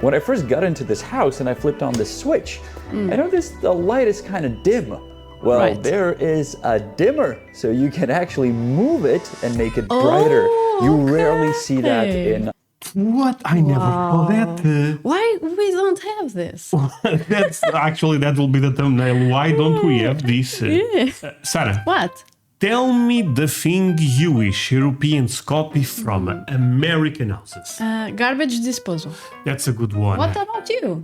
When I first got into this house and I flipped on this switch, I noticed the light is kind of dim. Well, Right. there is a dimmer, so you can actually move it and make it brighter. You rarely see that in... What? I never saw that. Why we don't have this? That's actually, that will be the thumbnail. Why don't we have this? Sarah, What? tell me the thing you wish Europeans copy from American houses. Garbage disposal. That's a good one. What about you?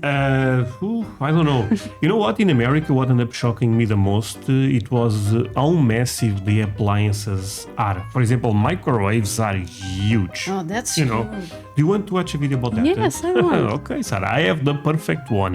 I don't know. You know what? In America, what ended up shocking me the most, it was how massive the appliances are. For example, microwaves are huge. Oh, that's You know, true. do you want to watch a video about that? Yes, I want. Okay, Sarah, I have the perfect one.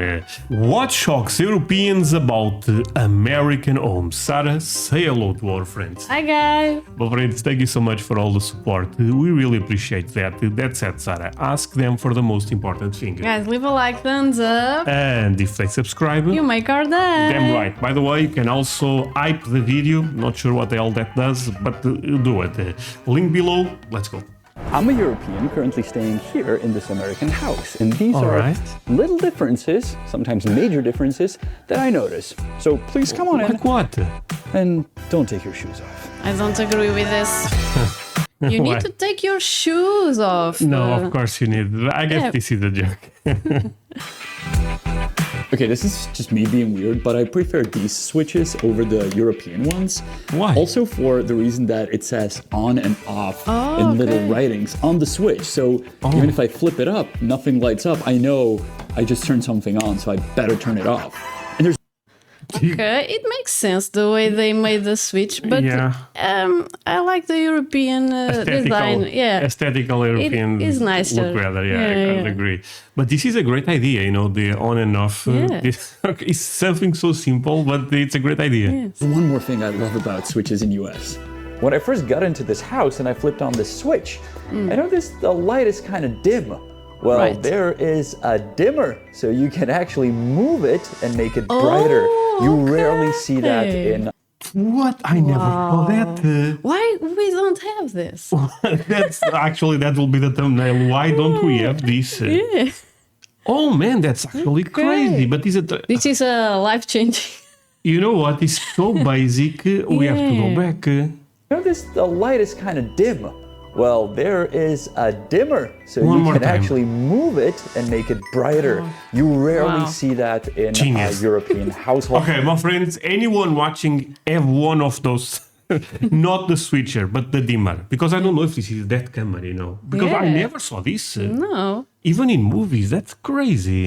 What shocks Europeans about American homes? Sarah, say hello to our friends. Hi, guys. Well, friends, thank you so much for all the support. We really appreciate that. That's it, Sarah. Ask them for the most important thing. Guys, leave a like, thumbs up. And if they subscribe, You make our day. damn right. By the way, you can also hype the video. Not sure what the hell that does, but do it. Link below. Let's go. I'm a European currently staying here in this American house, and these are right. little differences, sometimes major differences, that I notice. So please come on in Like what? and don't take your shoes off. I don't agree with this. You Why? need to take your shoes off. No, of course you need. I guess Yeah. this is a joke. Okay, this is just me being weird, but I prefer these switches over the European ones. Why? Also for the reason that it says on and off in little okay. writings on the switch. So even if I flip it up, nothing lights up. I know I just turned something on, so I better turn it off. And there's Okay, it makes sense the way they made the switch, but Yeah. I like the European design. Yeah, Aesthetical European is nicer. look better. Yeah, Yeah, I yeah, can't yeah. agree. But this is a great idea, you know, the on and off. Yeah. It's something so simple, but it's a great idea. Yes. one more thing I love about switches in US. When I first got into this house and I flipped on this switch, I noticed the light is kind of dim. Well, Right. there is a dimmer, so you can actually move it and make it brighter. You rarely see that okay. in... What? I never saw that. Why we don't have this? That's actually, that will be the thumbnail. Why don't we have this? Yeah. Oh man, that's actually crazy. But is it? This is a life changing. You know what? It's so basic. We have to go Yeah. back. Notice the light is kind of dim. Well, there is a dimmer, so One you more can time. actually move it and make it brighter. You rarely Wow. see that in a Genius. European household. Okay, my friends, anyone watching have one of those. Not the switcher, but the dimmer. Because I don't know if this is that camera, you know. Because I Yeah. never saw this. No. Even in movies, that's crazy.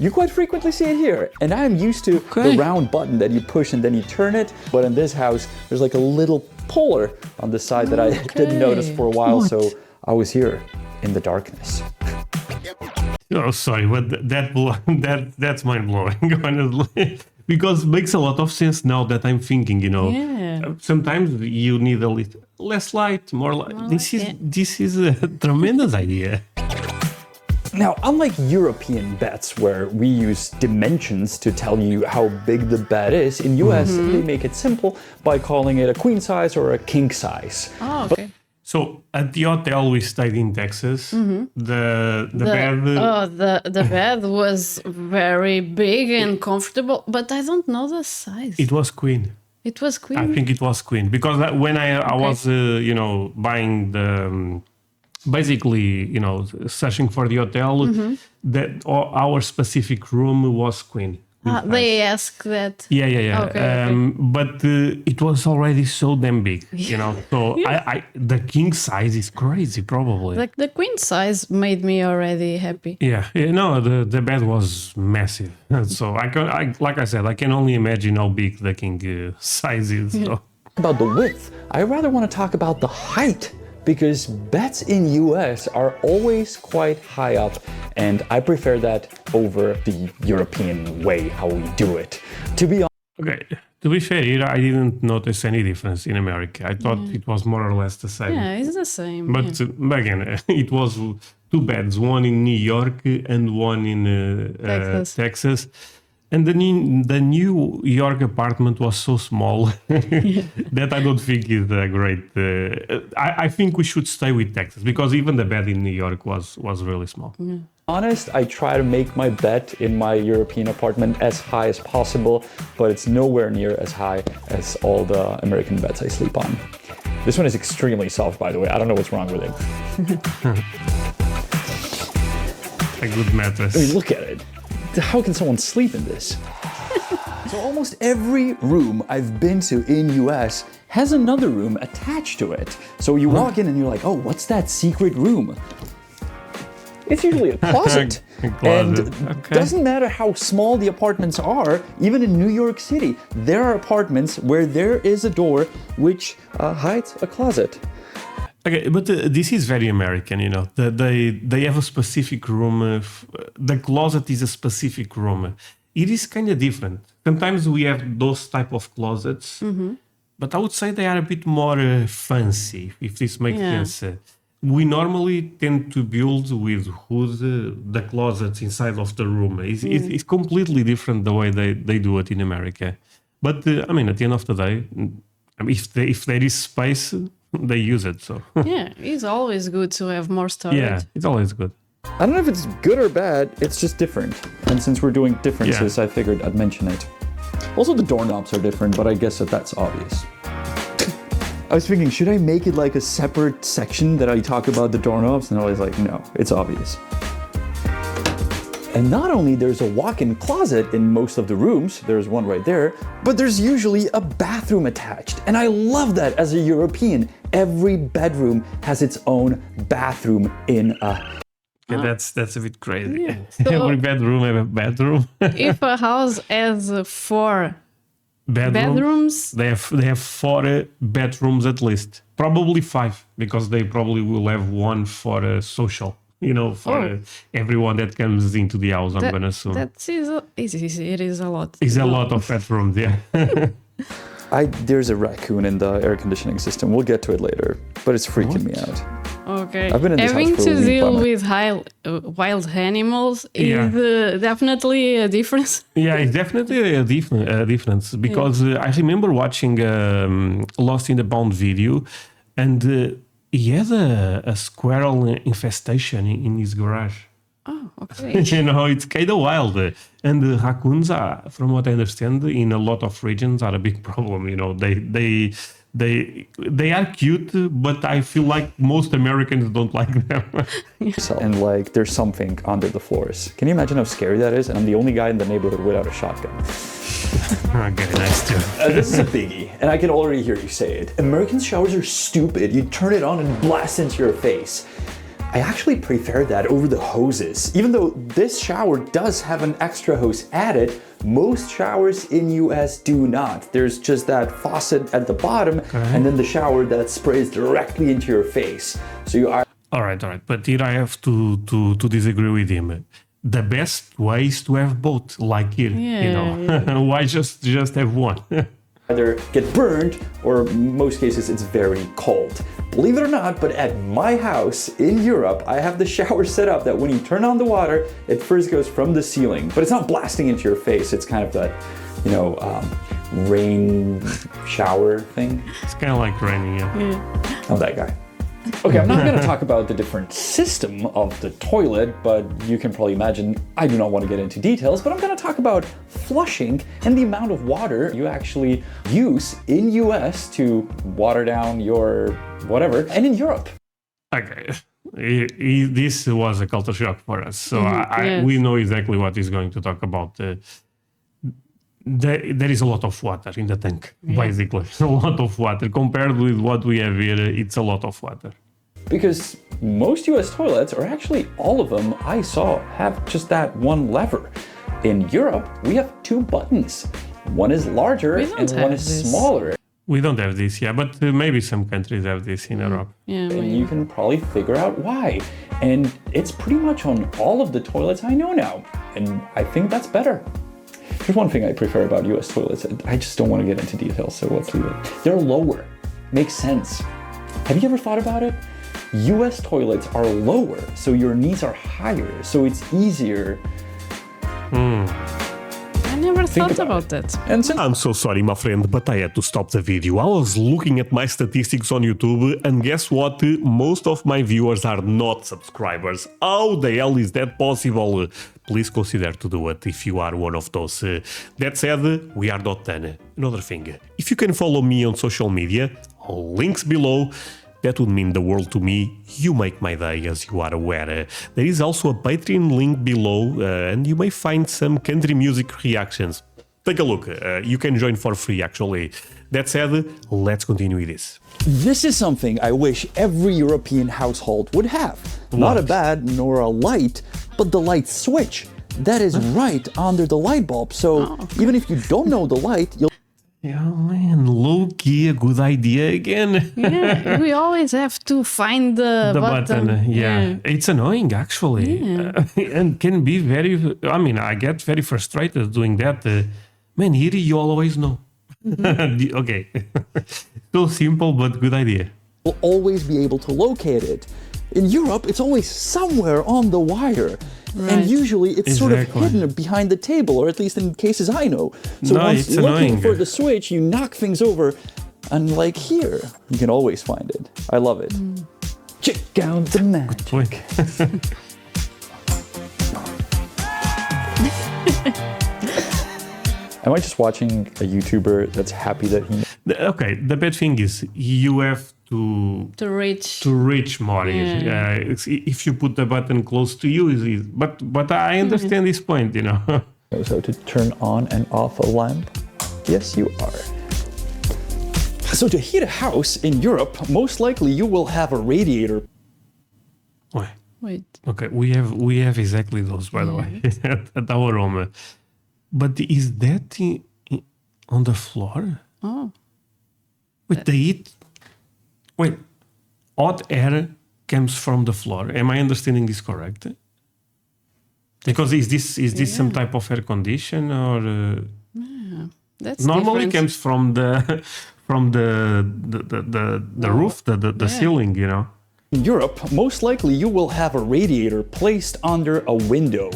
You quite frequently see it here, and I'm used to the round button that you push and then you turn it. But in this house, there's like a little puller on the side that I didn't notice for a while, so I was here in the darkness. Oh, sorry, but that's mind blowing, honestly. Because it makes a lot of sense now that I'm thinking, you know. Yeah. Sometimes you need a little less light, more light. like This is a tremendous idea. Now, unlike European beds where we use dimensions to tell you how big the bed is, in US they make it simple by calling it a queen size or a king size. Oh, okay. So at the hotel we stayed in Texas, the bed. The bed was very big and comfortable, but I don't know the size. It was queen. It was I queen. think it was queen because when I was you know, buying the basically, you know, searching for the hotel, that our specific room was queen. They asked that. Yeah. Okay. But it was already so damn big, you know. So I the king size is crazy, probably. Like the queen size made me already happy. Yeah, no, the bed was massive. So like I said, I can only imagine how big the king size is. So. About the width, I rather want to talk about the height, because beds in US are always quite high up, and I prefer that over the European way how we do it. To be honest, Okay, to be fair here, I didn't notice any difference in America. I thought it was more or less the same. Yeah, it's the same. But again, it was two beds, one in New York and one in Texas. And the New York apartment was so small that I don't think is a great. I think we should stay with Texas because even the bed in New York was really small. Honest, I try to make my bet in my European apartment as high as possible, but it's nowhere near as high as all the American beds I sleep on. This one is extremely soft, by the way. I don't know what's wrong with it. A good mattress. I mean, look at it. How can someone sleep in this? So almost every room I've been to in US has another room attached to it. So you walk in and you're like, oh, what's that secret room? It's usually a closet. And doesn't matter how small the apartments are, even in New York City, there are apartments where there is a door which hides a closet. Okay, but this is very American, you know. They have a specific room. The closet is a specific room. It is kind of different. Sometimes we have those type of closets, but I would say they are a bit more fancy, if this makes sense. We normally tend to build with the closets inside of the room. It's completely different the way they do it in America. But I mean, at the end of the day, I mean, if there is space, they use it. So yeah, it's always good to have more storage. Yeah, it's always good. I don't know if it's good or bad, it's just different. And since we're doing differences, I figured I'd mention it. Also, the doorknobs are different, but I guess that's obvious. I was thinking, should I make it like a separate section that I talk about the doorknobs? And I was like, no, it's obvious. And not only there's a walk-in closet in most of the rooms, there's one right there, but there's usually a bathroom attached. And I love that as a European. Every bedroom has its own bathroom in a... Yeah, that's a bit crazy. Yeah. So every bedroom have a bathroom. If a house has 4 bedrooms, they have 4 bedrooms at least, probably 5, because they probably will have one for a social, you know, for everyone that comes into the house. I'm gonna assume it is a lot. It's a lot of bedrooms, yeah. There's a raccoon in the air conditioning system. We'll get to it later, but it's freaking me out. Okay. I've been in this Having house for a to week deal by with wild animals is definitely a difference. Yeah, it's definitely a difference because I remember watching Lost in the Bound video, and he had a squirrel infestation in his garage. Oh, okay. You know, it's kind of wild. And raccoons are, from what I understand, in a lot of regions are a big problem. You know, they are cute, but I feel like most Americans don't like them. And like, there's something under the floors. Can you imagine how scary that is? And I'm the only guy in the neighborhood without a shotgun. Okay, nice too. This is a biggie, and I can already hear you say it. American showers are stupid. You turn it on and blast into your face. I actually prefer that over the hoses. Even though this shower does have an extra hose added, most showers in US do not. There's just that faucet at the bottom, and then the shower that sprays directly into your face. So you are... All right. But here I have to disagree with him. The best way is to have both, like here, you know. Yeah. Why just have one? Either get burned, or in most cases it's very cold. Believe it or not, but at my house in Europe, I have the shower set up that when you turn on the water, it first goes from the ceiling, but it's not blasting into your face. It's kind of that, you know, rain shower thing. It's kind of like raining, yeah. I'm that guy. Okay, I'm not going to talk about the different system of the toilet, but you can probably imagine I do not want to get into details, but I'm going to talk about flushing and the amount of water you actually use in US to water down your whatever, and in Europe. Okay, this was a culture shock for us, so we know exactly what he's going to talk about. There is a lot of water in the tank, basically. A lot of water. Compared with what we have here, it's a lot of water. Because most US toilets, or actually all of them I saw, have just that one lever. In Europe, we have 2 buttons. One is larger and one is smaller. We don't have this, but maybe some countries have this in Europe. Yeah, and you can probably figure out why. And it's pretty much on all of the toilets I know now. And I think that's better. There's one thing I prefer about US toilets. I just don't want to get into details, so let's leave it. They're lower. Makes sense. Have you ever thought about it? US toilets are lower, so your knees are higher, so it's easier. I never thought about that. And since I'm so sorry, my friend, but I had to stop the video. I was looking at my statistics on YouTube, and guess what? Most of my viewers are not subscribers. How the hell is that possible? Please consider to do it if you are one of those. That said, we are not done. Another thing, if you can follow me on social media, links below. That would mean the world to me. You make my day, as you are aware. There is also a Patreon link below, and you may find some country music reactions. Take a look. You can join for free, actually. That said, let's continue with this. this is something I wish every European household would have. Not a bed nor a light, but the light switch. That is right under the light bulb. So even if you don't know the light, you'll Yeah, man, low-key, a good idea again. Yeah, we always have to find the button. Yeah. It's annoying, actually. And can be very, I mean, I get very frustrated doing that. Man, here you always know. Okay. So simple, but good idea. always be able to locate it. In Europe, it's always somewhere on the wire. Right. And usually it's sort of Exactly. hidden behind the table, or at least in cases I know. So No, once it's looking annoying. for the switch, you knock things over, and like here, you can always find it. I love it. Check out the magic. Point. Am I just watching a YouTuber that's happy that he... Okay, the bad thing is you have to To reach. reach more. If you put the button close to you, is easy. But I understand this point, you know. So to turn on and off a lamp? Yes, you are. So to heat a house in Europe, most likely you will have a radiator. Wait. Okay, we have exactly those, by the way, at our home. But is that on the floor? Oh. Wait, the heat. Wait, hot air comes from the floor. Am I understanding this correct? Because is this some type of air condition or? That's Normally different. comes from the roof, the ceiling, you know. In Europe, most likely you will have a radiator placed under a window.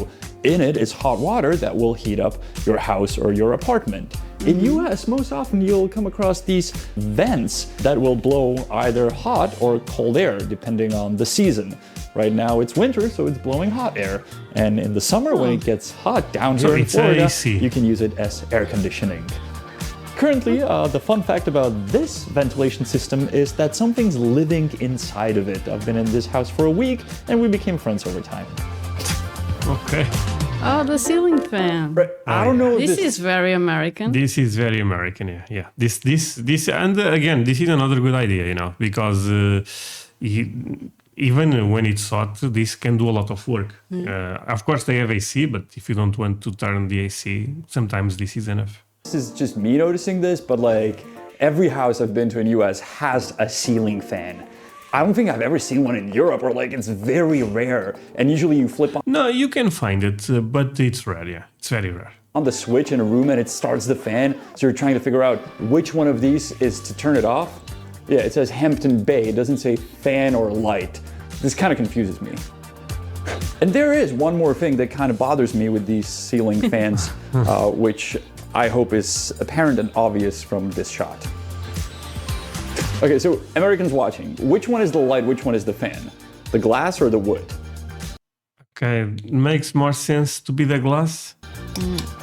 In it is hot water that will heat up your house or your apartment. In US, most often you'll come across these vents that will blow either hot or cold air, depending on the season. Right now it's winter, so it's blowing hot air. And in the summer, when it gets hot down So here in it's Florida, AC. you can use it as air conditioning. Currently, the fun fact about this ventilation system is that something's living inside of it. I've been in this house for a week, and we became friends over time. Okay. Oh, the ceiling fan. I don't know if This is very American. This is very American, yeah. This, and again, this is another good idea, you know, because even when it's hot, this can do a lot of work. Of course, they have AC, but if you don't want to turn the AC, sometimes this is enough. this is just me noticing this, but like every house I've been to in US has a ceiling fan. I don't think I've ever seen one in Europe, or like it's very rare. And usually you flip No, you can find it, but it's rare, yeah. It's very rare. on the switch in a room and it starts the fan. So you're trying to figure out which one of these is to turn it off. Yeah, it says Hampton Bay. It doesn't say fan or light. This kind of confuses me. And there is one more thing that kind of bothers me with these ceiling fans, which I hope is apparent and obvious from this shot. Okay, so Americans watching, which one is the light, which one is the fan? The glass or the wood? Okay, makes more sense to be the glass.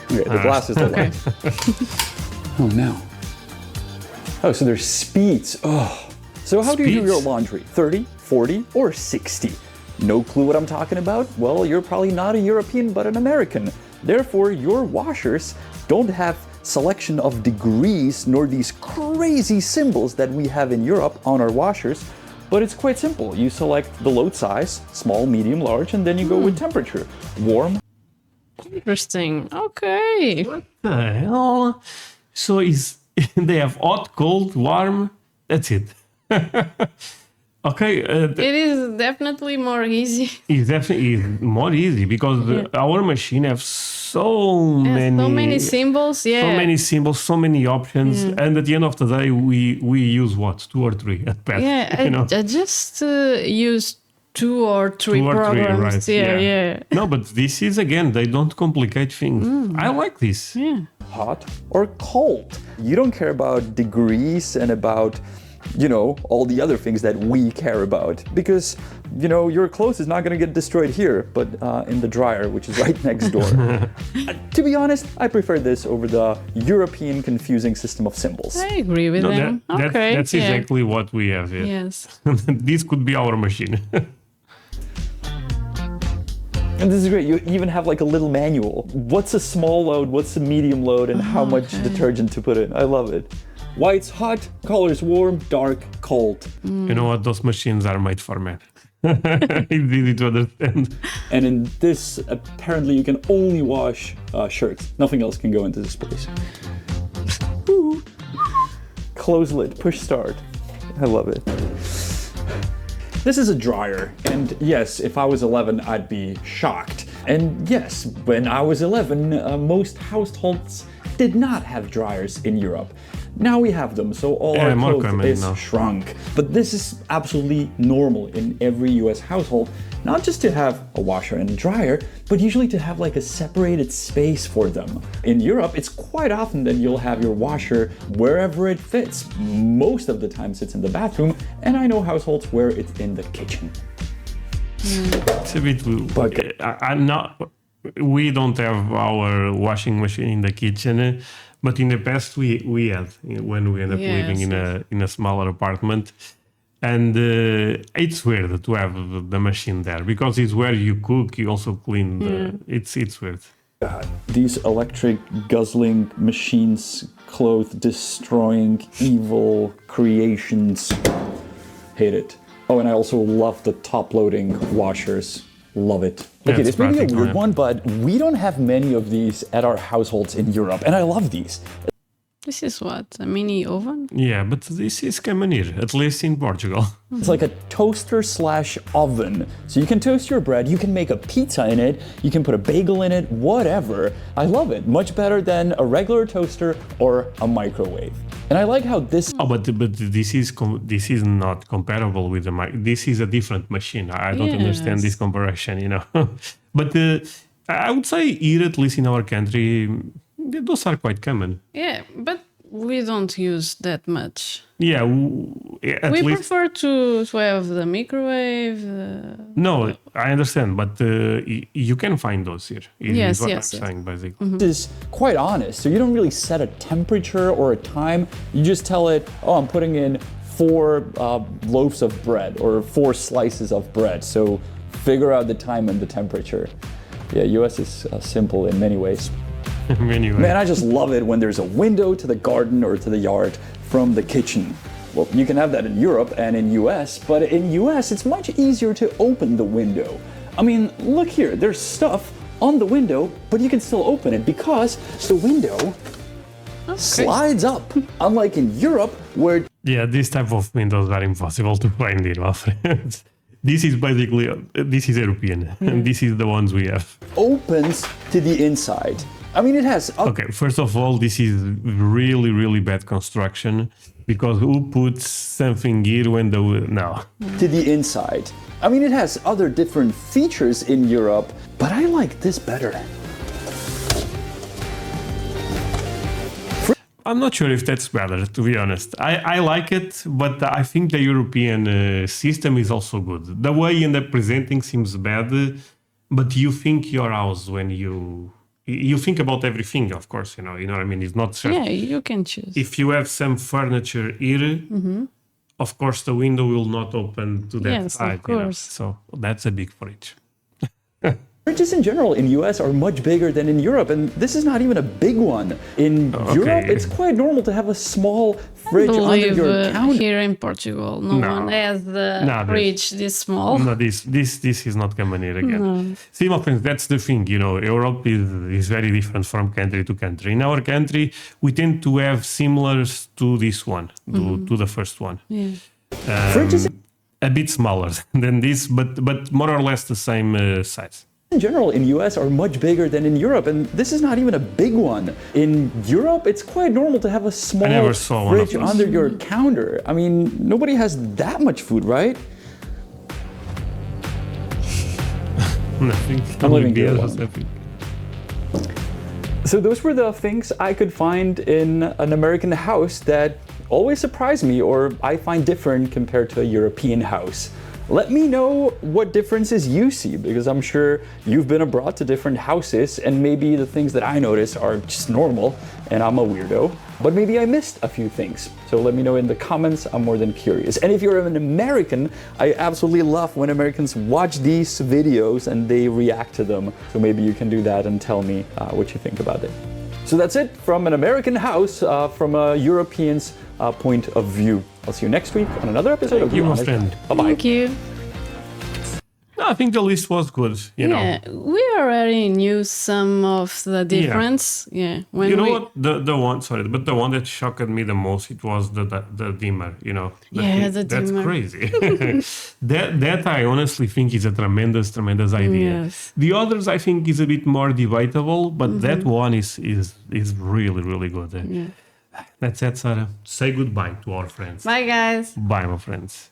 Okay, the glass is the light. Oh no. Oh, so there's speeds. Oh. So how do you do your Speeds? laundry? 30, 40, or 60? No clue what I'm talking about? Well, you're probably not a European, but an American. Therefore, your washers don't have selection of degrees nor these crazy symbols that we have in Europe on our washers, but it's quite simple. You select the load size, small, medium, large, and then you go with temperature. Warm, Interesting. Okay. What the hell? So they have hot, cold, warm. That's it. Okay, It is definitely more easy. it's definitely more easy because our machine have so many, So many symbols. Yeah. so many symbols, so many options, and at the end of the day, we use what, 2 or 3 at best. Yeah, you know? I just used 2 or 3 2 or 3, programs. right? Yeah. No, but this is, again, they don't complicate things. I like this. Yeah. Hot or cold. You don't care about degrees and about, all the other things that we care about. Because, your clothes is not going to get destroyed here, but in the dryer, which is right next door. To be honest, I prefer this over the European confusing system of symbols. I agree with them. Okay. That's exactly what we have here. Yes. This could be our machine. And this is great. You even have like a little manual. What's a small load, what's a medium load, and how much detergent to put in. I love it. White's hot, color's warm, dark, cold. You know what? Those machines are made for men. It's easy to understand. And in this, apparently you can only wash shirts. Nothing else can go into this place. Close lid, push start. I love it. This is a dryer, and yes, if I was 11, I'd be shocked. And yes, when I was 11, most households did not have dryers in Europe. Now we have them, so all our clothes is shrunk. But this is absolutely normal in every US household, not just to have a washer and a dryer, but usually to have like a separated space for them. In Europe, it's quite often that you'll have your washer wherever it fits. Most of the times it's in the bathroom, and I know households where it's in the kitchen. It's a bit, but I'm not. We don't have our washing machine in the kitchen, but in the past we had when we ended up living in a smaller apartment, and it's weird to have the machine there because it's where you cook. You also clean. It's weird. God, these electric guzzling machines, clothes destroying evil creations. Hate it. Oh, and I also love the top loading washers. Love it. Okay, this may be a weird one, but we don't have many of these at our households in Europe, and I love these. This is what? A mini oven? Yeah, but this is common here, at least in Portugal. It's like a toaster/oven. So you can toast your bread, you can make a pizza in it, you can put a bagel in it, whatever. I love it. Much better than a regular toaster or a microwave. And I like how this... Oh, but this is not comparable with the this is a different machine. I don't understand this comparison, But I would say here, at least in our country, those are quite common. Yeah, but we don't use that much. Yeah, we prefer to have the microwave. No, I understand, but you can find those here. Yes, what yes. I'm saying, basically. This is quite honest. So you don't really set a temperature or a time. You just tell it, oh, I'm putting in 4 loaves of bread or 4 slices of bread. So figure out the time and the temperature. Yeah, US is simple in many ways. Man, I just love it when there's a window to the garden or to the yard from the kitchen. Well, you can have that in Europe and in US, but in US it's much easier to open the window. I mean, look here, there's stuff on the window, but you can still open it because the window slides up. Unlike in Europe, where... Yeah, this type of windows are impossible to find here, my friends. This is basically, this is European, and this is the ones we have. Opens to the inside. I mean, it has... Okay, first of all, this is really, really bad construction, because who puts something here when the... No. To the inside. I mean, it has other different features in Europe, but I like this better. I'm not sure if that's better, to be honest. I like it, but I think the European system is also good. The way you end up presenting seems bad, but you think your house when you think about everything, of course, you know what I mean? It's not just... Yeah, you can choose. If you have some furniture here, of course, the window will not open to that side. Of course. So that's a big fridge. Fridges in general in US are much bigger than in Europe, and this is not even a big one. In Europe, it's quite normal to have a small fridge under your counter. Here in Portugal, no one has the fridge this small. No, this is not common here again. No. See, my friends, that's the thing, Europe is very different from country to country. In our country, we tend to have similars to this one, to the first one. Yeah. Fridges a bit smaller than this, but more or less the same size. In general in US are much bigger than in Europe, and this is not even a big one. In Europe, it's quite normal to have a small fridge under your counter. I mean, nobody has that much food, right? Nothing. I'm living here There alone. was nothing. So those were the things I could find in an American house that always surprise me or I find different compared to a European house. Let me know what differences you see, because I'm sure you've been abroad to different houses and maybe the things that I notice are just normal and I'm a weirdo, but maybe I missed a few things. So let me know in the comments, I'm more than curious. And if you're an American, I absolutely love when Americans watch these videos and they react to them. So maybe you can do that and tell me what you think about it. So that's it from an American house, from a European's point of view. I'll see you next week on another episode of You, my Honest. friend. Bye-bye. Thank you. No, I think the list was good. You know. We already knew some of the difference. Yeah. When You know we, what? The one, sorry, but the one that shocked me the most, it was the dimmer. You know. The That's dimmer. crazy. that I honestly think is a tremendous idea. Yes. The others I think is a bit more debatable, but that one is really good. Yeah. That's it, Sarah. Say goodbye to our friends. Bye, guys. Bye, my friends.